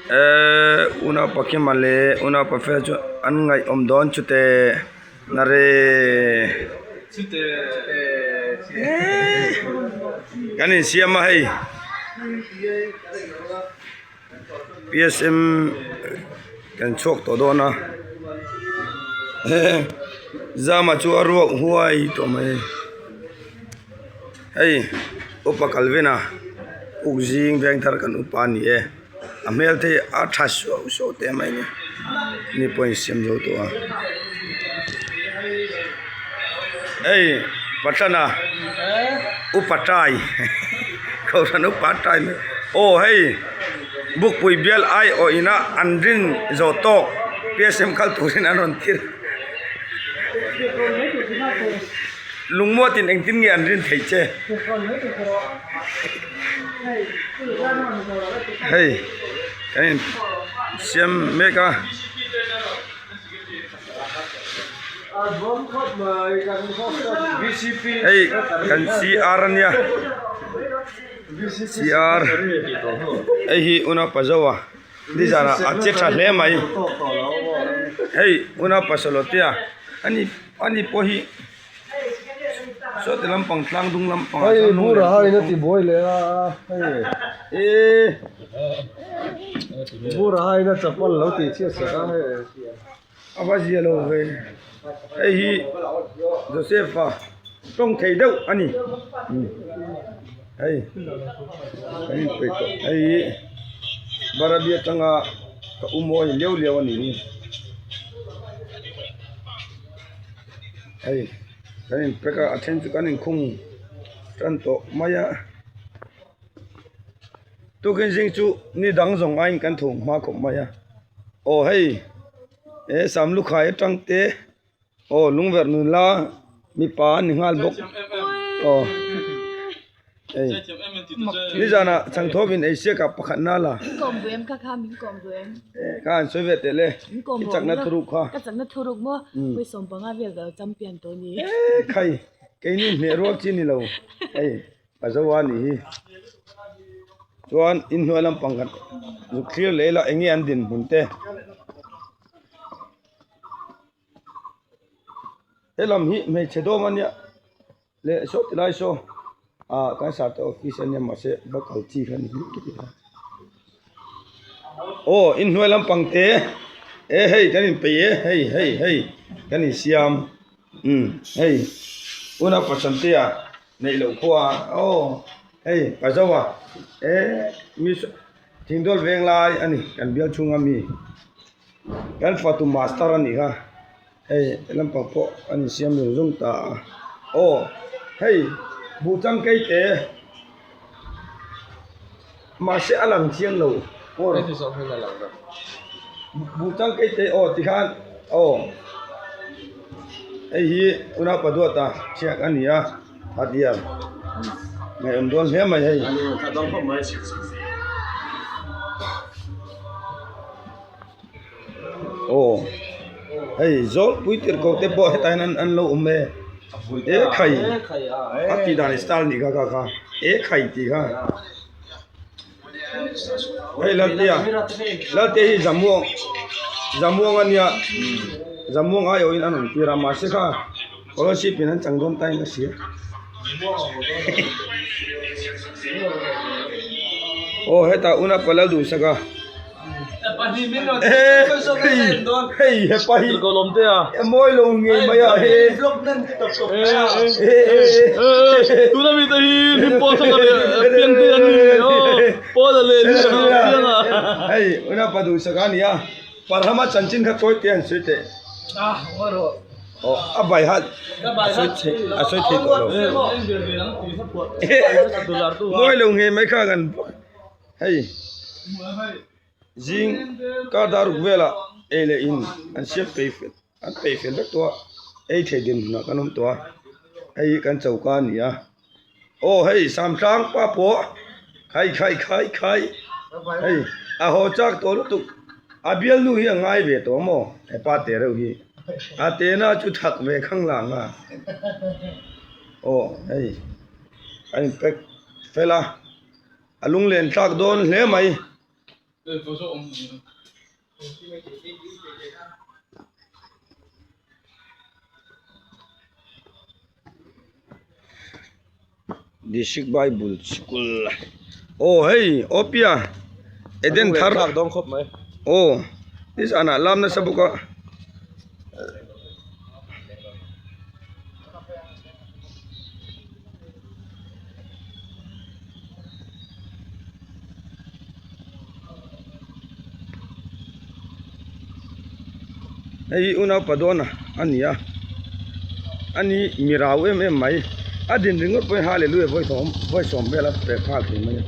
una pakimale una pafejo angai omdon chute nare chute yani siama hai PSM kan chok to dona zama chu arwa huai to mai hey upa kalvina ujing beng thar kan upani e amel the athas so te mai ni point sim jo to hey patana upatai kau san upatai oh hey buk pui bial ai o ina andrin zo to PSM khal turin anon tir lungmo tin engtin nge andrin theiche hey kain siam meka hey kan CR nya CR hi una pazawa di jana ache tha le mai hey una pasalotia ani pohi so te lampang tlang dung lampang ai bura hai na ti boy le bura hai na chapal lo ti che sa hai awaji lo ve ai hi Josepha tong thei deu ani ai pe to ai barabia tanga ka umoi leu ani ai kain peka athen chu kanin khung tanto maya tu ken jing chu ni dang jong ain kan thung ma khom maya o hey e samlu khai tangte o lungver nu la mi pa ni ngal bok o ei ni jana changthobin asia ka pakhat na la kom buem ka kha min kom buem kan soviet le chakna thuru kha ka chakna thuruk mo poi som panga vel da champion to ni khai ke ni ne ro chi ni lo ei pazawa ni chuan in hnualam pangkat zu clear lela engi an din bunte elam hi me chedo mania le so tilai so kan sa to office ania ma se bakal chi khan hi oh in hnualam pangte hey kanin pe hey kanin siam hey una pasantia nei lo khwa oh hey pazawa mi thingdol veng lai ani kan bial chunga mi kan fatu master ani ha hey lampang po ani siam lo jong ta oh hey bu chang kai te ma se alang chiang lo oh ti so phela lang da bu chang kai te oh ti khan oh hey hi una padua ta chiak ani ya hadia mai ondon he mai hey ta dong ko mai oh hey zol puitir ko te bo hetain an lo umme khai ati dan style ni ga khai ti ga hey latia hi zamuang ania zamuang ayo in anon tira ma se kha scholarship in changdom tai na sia oh heta una palal du saka hey pahi kolom te moi lo nge maya he tu na mi ta hi ni po sa le pian te ani po da le ni pian hey una padu saka ni ya parhama chanchin kha koi ten suite maro oh abai hat asoi the to lo moi lo nge mai kha gan hey jing ka dar vela ele in an chef payfel an payfel to ei thedin na kanum to ei kan chauka ni ya oh hey samsang pa po khai hey a ho chak to lu tu abial nu hi ngai ve to mo e pa te ro hi a te na chu thak ve khang lang a oh hey anh pek fela alung len thak don hle mai får så om. District Bible School. Oh, hey, Opia. Eden thar. Dong khop mai. Oh, this anak lam na sabuka. Hey, una padona ania. Ani mirawe me mai. Adin ringot poi hallelujah voi som bela pe phak ni mai.